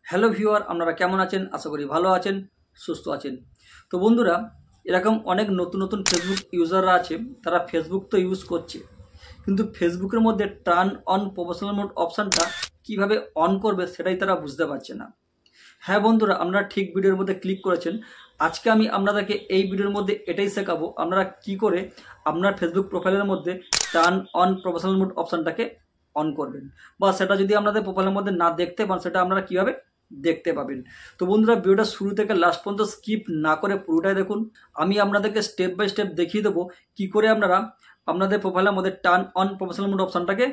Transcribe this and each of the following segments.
Hello viewer, আপনারা কেমন আছেন? আশা করি ভালো আছেন, সুস্থ আছেন। তো বন্ধুরা, এরকম অনেক নতুন নতুন ফেসবুক ইউজাররা আছে, তারা ফেসবুক তো ইউজ করছে, কিন্তু ফেসবুকের মধ্যে টার্ন অন প্রফেশনাল মোড অপশানটা কীভাবে অন করবে সেটাই তারা বুঝতে পারছে না। হ্যাঁ বন্ধুরা, আপনারা ঠিক ভিডিওর মধ্যে ক্লিক করেছেন। আজকে আমি আপনাদেরকে এই ভিডিওর মধ্যে এটাই শেখাবো আপনারা কি করে আপনার ফেসবুক প্রোফাইলের মধ্যে টার্ন অন প্রফেশনাল মোড অপশানটাকে অন করবেন, বা সেটা যদি আপনাদের প্রোফাইলের মধ্যে না দেখতে পান সেটা আপনারা কীভাবে দেখতে পাবেন। তো বন্ধুরা, ভিডিওটা শুরু থেকে লাস্ট পর্যন্ত স্কিপ না করে পুরোটাই দেখুন। আমি আপনাদেরকে স্টেপ বাই স্টেপ দেখিয়ে দেবো কী করে আপনারা আপনাদের প্রোফাইলের মধ্যে টার্ন অন প্রফেশনাল মোড অপশানটাকে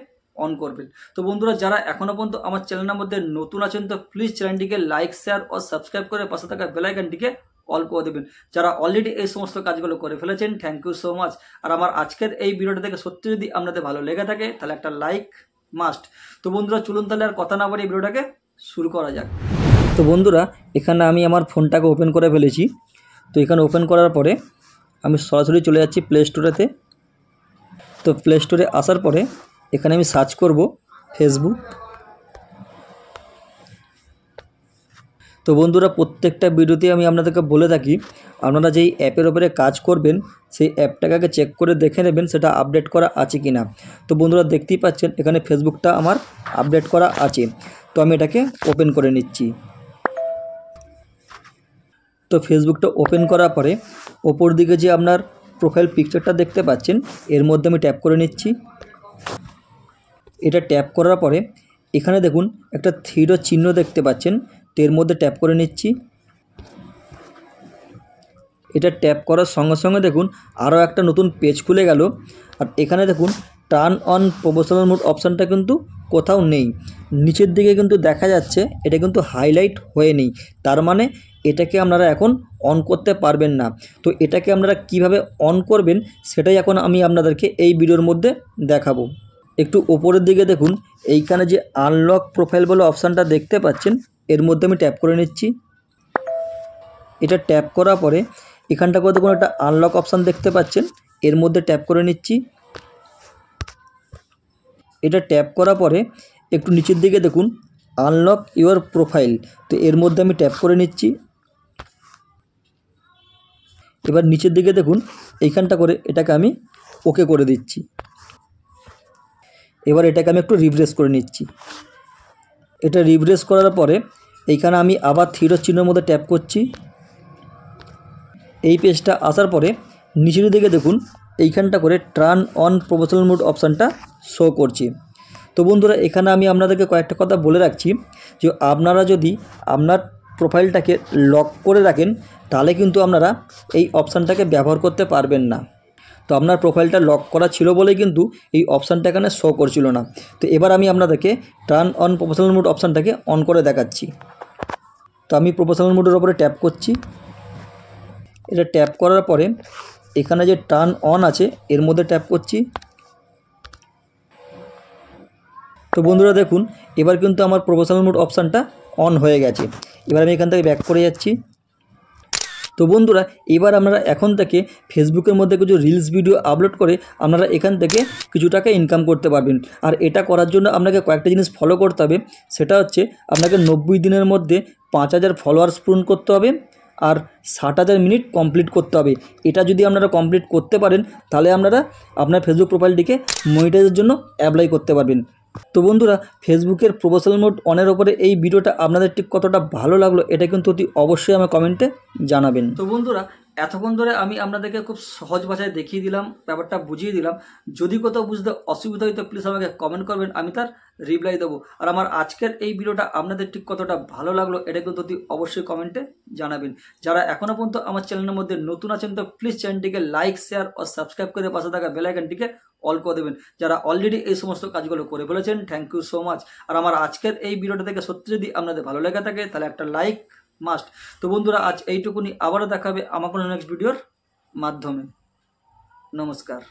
অন করবেন। তো বন্ধুরা, যারা এখনও পর্যন্ত আমার চ্যানেলের মধ্যে নতুন আছেন তো প্লিজ চ্যানেলটিকে লাইক, শেয়ার ও সাবস্ক্রাইব করে পাশে থাকা বেল আইকনটিকে অল করে দেবেন। যারা অলরেডি এই সমস্ত কাজগুলো করে ফেলেছেন, থ্যাংক ইউ সো মাচ। আর আমার আজকের এই ভিডিওটা থেকে সত্যি যদি আপনাদের ভালো লেগে থাকে তাহলে একটা লাইক মাস্ট। তো বন্ধুরা, চলুন তাহলে আর কথা না বাড়িয়ে ভিডিওটাকে শুরু করা যাক। তো বন্ধুরা, এখানে আমি আমার ফোনটাকে ওপেন করে ফেলেছি। তো এখানে ওপেন করার পরে আমি সরাসরি চলে যাচ্ছি প্লে স্টোরেতে। তো প্লে স্টোরে আসার পরে এখানে আমি সার্চ করব ফেসবুক। তো বন্ধুরা, প্রত্যেকটা ভিডিওতে আমি আপনাদেরকে বলে থাকি আপনারা যেই অ্যাপের ওপরে কাজ করবেন সেই অ্যাপটাকে আগে চেক করে দেখে নেবেন সেটা আপডেট করা আছে কি না। তো বন্ধুরা, দেখতেই পাচ্ছেন এখানে ফেসবুকটা আমার আপডেট করা আছে। তো আমি এটাকে ওপেন করে নিচ্ছি। তো ফেসবুকটা ওপেন করার পরে ওপর দিকে যে আপনার প্রোফাইল পিকচারটা দেখতে পাচ্ছেন এর মধ্যে আমি ট্যাপ করে নিচ্ছি। এটা ট্যাপ করার পরে এখানে দেখুন একটা থ্রির চিহ্ন দেখতে পাচ্ছেন, তো এর মধ্যে ট্যাপ করে নিচ্ছি। এটা ট্যাপ করার সঙ্গে সঙ্গে দেখুন আরও একটা নতুন পেজ খুলে গেল। আর এখানে দেখুন টার্ন অন প্রফেশনাল মোড অপশানটা কিন্তু কোথাও নেই, নিচের দিকে কিন্তু দেখা যাচ্ছে এটা কিন্তু হাইলাইট হয়ে নেই। তার মানে এটাকে আপনারা এখন অন করতে পারবেন না। তো এটাকে আপনারা কিভাবে অন করবেন সেটাই এখন আমি আপনাদেরকে এই ভিডিওর মধ্যে দেখাবো। একটু ওপরের দিকে দেখুন এইখানে যে আনলক প্রোফাইল বলে অপশানটা দেখতে পাচ্ছেন এর মধ্যে আমি ট্যাপ করে নিচ্ছি। এটা ট্যাপ করার পরে এখানটা করে দেখুন একটা আনলক অপশান দেখতে পাচ্ছেন, এর মধ্যে ট্যাপ করে নিচ্ছি। এটা ট্যাপ করার পরে একটু নিচের দিকে দেখুন আনলক ইউর প্রোফাইল, তো এর মধ্যে আমি ট্যাপ করে নিচ্ছি। এবার নিচের দিকে দেখুন এইখানটা করে এটাকে আমি ওকে করে দিচ্ছি। এবার এটাকে আমি একটু রিফ্রেশ করে নিচ্ছি। এটা রিফ্রেশ করার পরে এইখানে আমি আবার থ্রির চিহ্নের মধ্যে ট্যাপ করছি। এই পেজটা আসার পরে নিচের দিকে দেখুন এইখানটা করে টার্ন অন প্রফেশনাল মোড অপশানটা শো করছি। তো বন্ধুরা, এখানে আমি আপনাদেরকে কয়েকটা কথা বলে রাখছি যে আপনারা যদি আপনার প্রোফাইলটাকে লক করে রাখেন তাহলে কিন্তু আপনারা এই অপশানটাকে ব্যবহার করতে পারবেন না। তো আপনার প্রোফাইলটা লক করা ছিল বলেই কিন্তু এই অপশানটা এখানে শো করছিল না। তো এবার আমি আপনাদেরকে টার্ন অন প্রফেশনাল মোড অপশানটাকে অন করে দেখাচ্ছি। তো আমি প্রফেশনাল মোডের ওপরে ট্যাপ করছি। এটা ট্যাপ করার পরে এখানে যে টার্ন অন আছে এর মধ্যে ট্যাপ করছি। তো বন্ধুরা দেখুন এবার কিন্তু আমার প্রফেশনাল মোড অপশানটা অন হয়ে গেছে। এবার আমি এখান থেকে ব্যাক করে যাচ্ছি। তো বন্ধুরা, এবার আপনারা এখন থেকে ফেসবুকের মধ্যে কিছু রিলস ভিডিও আপলোড করে আপনারা এখান থেকে কিছু টাকা ইনকাম করতে পারবেন। আর এটা করার জন্য আপনাকে কয়েকটা জিনিস ফলো করতে হবে। সেটা হচ্ছে আপনাকে 90 দিনের মধ্যে 5000 ফলোয়ার্স পূরণ করতে হবে আর 60,000 মিনিট কমপ্লিট করতে হবে। এটা যদি আপনারা কমপ্লিট করতে পারেন তাহলে আপনারা আপনার ফেসবুক প্রোফাইলটিকে মনিটাইজের জন্য অ্যাপ্লাই করতে পারবেন। তো বন্ধুরা, ফেসবুকের প্রফেশনাল মোড অনের ওপরে এই ভিডিওটা আপনাদের ঠিক কতটা ভালো লাগলো এটা কিন্তু অতি অবশ্যই আমার কমেন্টে জানাবেন। তো বন্ধুরা, এতক্ষণ ধরে আমি আপনাদেরকে খুব সহজ ভাষায় দেখিয়ে দিলাম, ব্যাপারটা বুঝিয়ে দিলাম। যদি কোথাও বুঝতে অসুবিধা হয় তো প্লিজ আমাকে কমেন্ট করবেন, আমি তার রিপ্লাই দেবো। আর আমার আজকের এই ভিডিওটা আপনাদের ঠিক কতটা ভালো লাগলো এটা কিন্তু অতি অবশ্যই কমেন্টে জানাবেন। যারা এখনও পর্যন্ত আমার চ্যানেলের মধ্যে নতুন আছেন তো প্লিজ চ্যানেলটিকে লাইক, শেয়ার ও সাবস্ক্রাইব করে পাশে থাকা বেল আইকনটিকে অল করে দেবেন। যারা অলরেডি এই সমস্ত কাজগুলো করে ফেলেছেন, থ্যাংক ইউ সো মাচ। আর আমার আজকের এই ভিডিওটা থেকে সত্যি যদি আপনাদের ভালো লেগে থাকে তাহলে একটা লাইক মাস্ট। তো বন্ধুরা, আজ এইটুকুনি, আবারও দেখাবে আমার কোনো নেক্সট ভিডিওর মাধ্যমে। নমস্কার।